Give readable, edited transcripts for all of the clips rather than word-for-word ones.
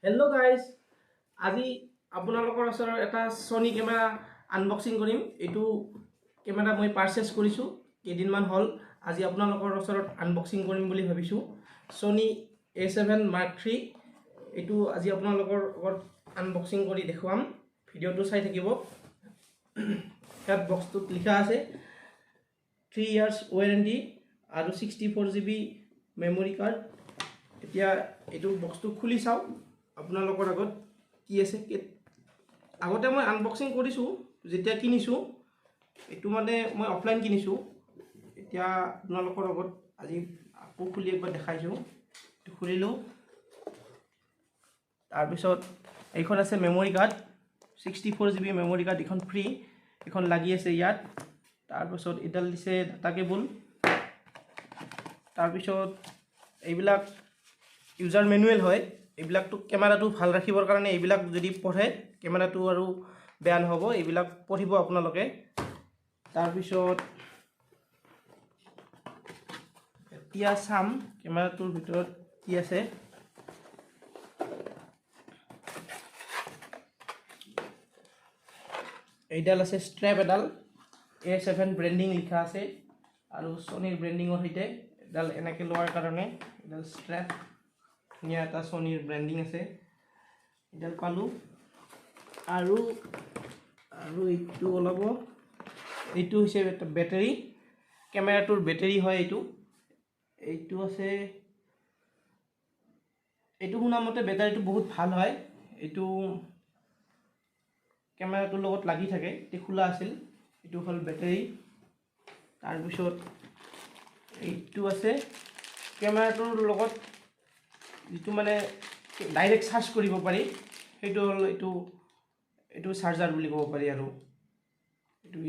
Hello guys, আজি আপোনালোকৰ ওচৰত এটা Sony কেমেৰা আনবক্সিং কৰিম। এইটো কেমেৰা মই পাৰচেজ কৰিছো কেইদিনমান হ'ল। আজি আপোনালোকৰ ওচৰত আনবক্সিং কৰিম বুলি ভাবিছো। Sony A7iii এইটো আজি আপোনালোকৰ লগত আনবক্সিং কৰি দেখুৱাম। ভিডিওটো চাই থাকিব। ইয়াত বক্সটোত লিখা আছে 3 years warranty আৰু 64GB মেমৰি কাৰ্ড। এতিয়া এইটো বক্সটো খুলি চাও আপোনালোকৰ আগত কি আছে। আগতে মই আনবক্সিং কৰিছো যেতিয়া কিনিছো, এইটো মানে মই অফলাইন কিনিছো। এতিয়া আপোনালোকৰ আগত আজি আকৌ খুলি একবাৰ দেখাইছো। এইটো খুলিলো, তাৰ পিছত এইখন আছে memory card 64GB memory card. এখন ফ্ৰী, এখন লাগি আছে ইয়াত। তাৰ পিছত এডাল দিছে ডাটা কেবল। তাৰ পিছত এইবিলাক ইউজাৰ মেনুৱেল হয়। এইবিলাকটো কেমেৰাটো ভাল ৰাখিবৰ কাৰণে এইবিলাক যদি পঢ়ে কেমেৰাটো আৰু বেয়া নহ'ব। এইবিলাক পঢ়িব আপোনালোকে। তাৰ পিছত এতিয়া চাম কেমেৰাটোৰ ভিতৰত কি আছে। এইডাল আছে ষ্ট্ৰেপ এডাল, A7 ব্ৰেণ্ডিং লিখা আছে আৰু Sonyৰ ব্ৰেণ্ডিঙৰ সৈতে এডাল এনেকৈ লোৱাৰ কাৰণে এডাল ষ্ট্ৰেপ ধুনীয়া এটা Sonyৰ ব্ৰেণ্ডিং আছে। এডাল পালোঁ আৰু এইটো ওলাব। এইটো হৈছে এটা বেটাৰী, কেমেৰাটোৰ বেটাৰী হয় এইটো। এইটো আছে, এইটো শুনামতে বেটাৰীটো বহুত ভাল হয়। এইটো কেমেৰাটোৰ লগত লাগি থাকে, এইটো খোলা আছিল। এইটো হ'ল বেটাৰী। তাৰপিছত এইটো আছে কেমেৰাটোৰ লগত যিটো মানে ডাইৰেক্ট চাৰ্জ কৰিব পাৰি, সেইটো হ'ল এইটো চাৰ্জাৰ বুলি ক'ব পাৰি। আৰু এইটো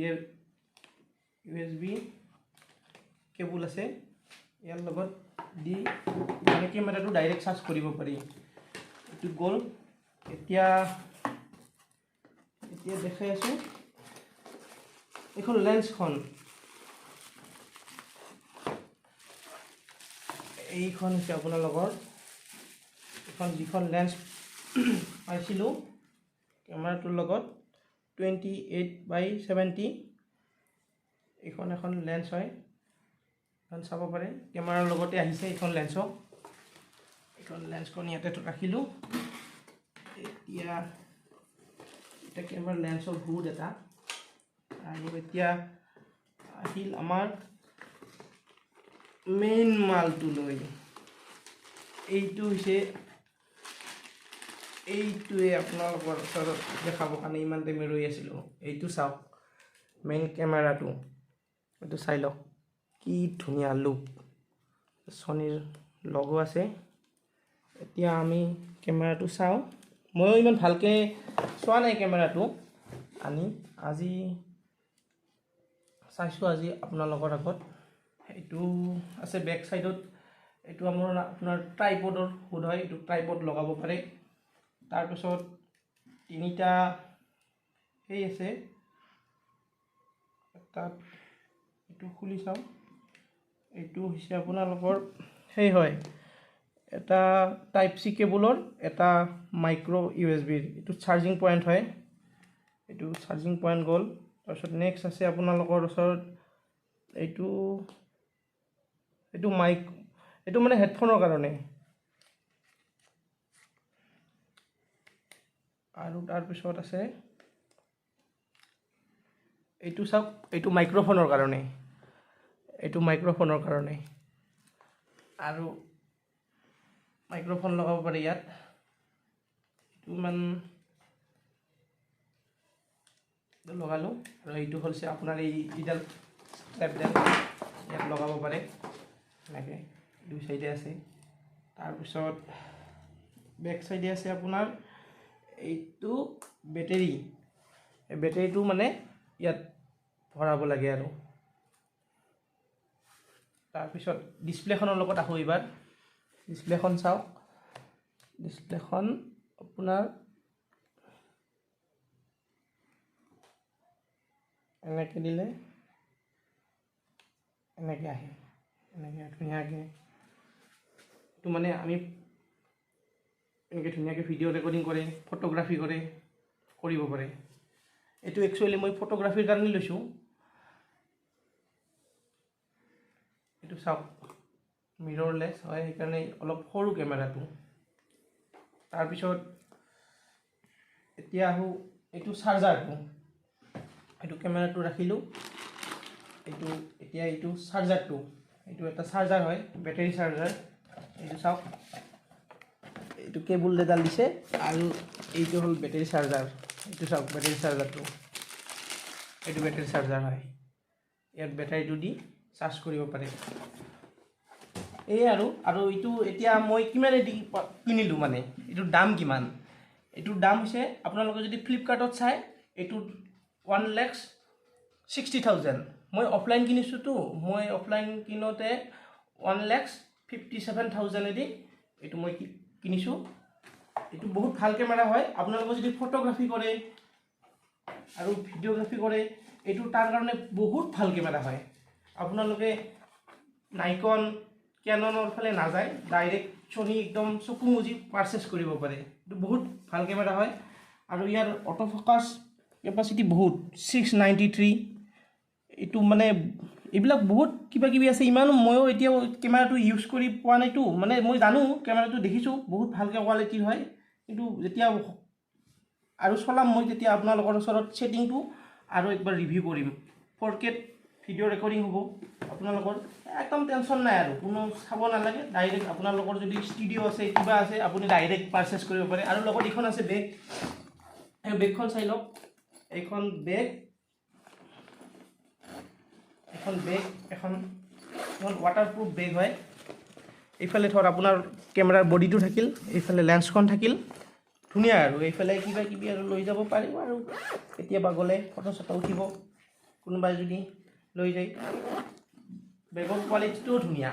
USB কেবল আছে, ইয়াৰ লগত দি মানে কেমেৰাটো ডাইৰেক্ট চাৰ্জ কৰিব পাৰি। এইটো গ'ল। এতিয়া দেখাই আছোঁ এইখন লেন্সখন। এইখন হৈছে আপোনালোকৰ যিখন লেন্স পাইছিলোঁ কেমেৰাটোৰ লগত 28x70। এইখন এখন লেন্স হয়, এখন চাব পাৰে। কেমেৰাৰ লগতে আহিছে এইখন লেন্সো। এইখন লেন্সখন ইয়াতে ৰাখিলোঁ। এতিয়া কেমেৰাৰ লেন্সৰ হুড এটা। আৰু এতিয়া আহিল আমাৰ মেইন মালটো লৈ। এইটোৱে আপোনালোকৰ ওচৰত দেখাবৰ কাৰণে ইমান টাইম ৰৈ আছিলোঁ। এইটো চাওক, মেইন কেমেৰাটো। এইটো চাই লওক, কি ধুনীয়া লুক। Sonyৰ লগো আছে। এতিয়া আমি কেমেৰাটো চাওঁ। ময়ো ইমান ভালকৈ চোৱা নাই কেমেৰাটো আনি, আজি চাইছোঁ আপোনালোকৰ আগত। এইটো আছে বেক চাইডত। এইটো আপোনাৰ ট্ৰাইপডৰ হুড হয়। এইটো ট্ৰাইপড লগাব পাৰে। তাৰপিছত তিনিটা সেই আছে তাত। এইটো খুলি চাওঁ। এইটো হৈছে আপোনালোকৰ সেই হয়, এটা টাইপ চি কেবলৰ, এটা মাইক্ৰ' USB-ৰ। এইটো চাৰ্জিং পইণ্ট হয়। এইটো চাৰ্জিং পইণ্ট গ'ল। তাৰপিছত নেক্সট আছে আপোনালোকৰ ওচৰত এইটো মানে হেডফোনৰ কাৰণে। আৰু তাৰপিছত আছে এইটো চাওক, এইটো মাইক্ৰফোনৰ কাৰণে। আৰু মাইক্ৰফোন লগাব পাৰি ইয়াত। এইটো ইমান লগালোঁ। আৰু এইটো হৈছে আপোনাৰ এইডাল ষ্ট্ৰেপডাল, ইয়াত লগাব পাৰে এনেকৈ। দুই চাইডে আছে। তাৰপিছত বেক চাইডে আছে আপোনাৰ এইটো বেটেৰী। এই বেটেৰীটো মানে ইয়াত ভৰাব লাগে। আৰু তাৰপিছত ডিছপ্লেখনৰ লগত আহোঁ। এইবাৰ ডিছপ্লেখন চাওক। ডিছপ্লেখন আপোনাৰ এনেকৈ দিলে এনেকৈ আহে, এনেকৈ ধুনীয়াকৈ। এইটো মানে আমি এনেকৈ ধুনীয়াকৈ ভিডিঅ' ৰেকৰ্ডিং কৰে, ফটোগ্ৰাফী কৰে, কৰিব পাৰে। এইটো একচুৱেলি মই ফটোগ্ৰাফীৰ কাৰণে লৈছোঁ। এইটো চাওক মিৰৰলেছ হয়, সেইকাৰণে অলপ সৰু কেমেৰাটো। তাৰপিছত এতিয়া আহোঁ এইটো চাৰ্জাৰটো। এইটো কেমেৰাটো ৰাখিলোঁ। এইটো চাৰ্জাৰটো, এইটো এটা চাৰ্জাৰ হয়, বেটাৰী চাৰ্জাৰ। এইটো চাওক, এইটো কেবুল এডাল দিছে আৰু এইটো হ'ল বেটাৰী চাৰ্জাৰ। এইটো চাওক বেটাৰী চাৰ্জাৰটো, এইটো বেটাৰী চাৰ্জাৰ হয়। ইয়াত বেটাৰীটো দি চাৰ্জ কৰিব পাৰে। এই আৰু এইটো এতিয়া মই কিমানেদি কিনিলোঁ, মানে এইটোৰ দাম কিমান? এইটোৰ দাম হৈছে, আপোনালোকে যদি ফ্লিপকাৰ্টত চাই এইটো 1,60,000। মই অফলাইন কিনিছোঁতো, মই অফলাইন কিনোতে 1,57,000 এদি এইটো মই কিনিছোঁ। এইটো বহুত ভাল কেমেৰা হয়। আপোনালোকে যদি ফটোগ্ৰাফী কৰে আৰু ভিডিঅ'গ্ৰাফী কৰে, এইটো তাৰ কাৰণে বহুত ভাল কেমেৰা হয়। আপোনালোকে নাইকন, কেননৰ ফালে নাযায়, ডাইৰেক্ট ছনী একদম চকু মুজি পাৰচেছ কৰিব পাৰে। এইটো বহুত ভাল কেমেৰা হয় আৰু ইয়াৰ অটো ফ'কাছ কেপাচিটি বহুত, 693। এইটো মানে এইবিলাক বহুত কিবা কিবি আছে। ইমানো ময়ো এতিয়াও কেমেৰাটো ইউজ কৰি পোৱা নাইতো, মানে মই জানো কেমেৰাটো দেখিছোঁ বহুত ভালকৈ কোৱালিটিৰ হয়, কিন্তু যেতিয়া আৰু চলাম মই তেতিয়া আপোনালোকৰ ওচৰত ছেটিংটো আৰু একবাৰ ৰিভিউ কৰিম। 4K ভিডিঅ' ৰেকৰ্ডিং হ'ব আপোনালোকৰ, একদম টেনশ্যন নাই আৰু কোনো চাব নালাগে। ডাইৰেক্ট আপোনালোকৰ যদি ষ্টুডিঅ' আছে, কিবা আছে, আপুনি ডাইৰেক্ট পাৰচেছ কৰিব পাৰে। আৰু লগত এইখন আছে বেগ, এই বেগখন চাই লওক। এইখন বেগ, এখন ৱাটাৰপ্ৰুফ বেগ হয়। এইফালে ধৰ আপোনাৰ কেমেৰাৰ বডিটো থাকিল, এইফালে লেন্সখন থাকিল, ধুনীয়া আৰু এইফালে কিবা কিবি আৰু লৈ যাব পাৰিব আৰু কেতিয়াবা গ'লে ফটো চটো উঠিব কোনোবাই যদি লৈ যায়। বেগৰ কোৱালিটিটোও ধুনীয়া।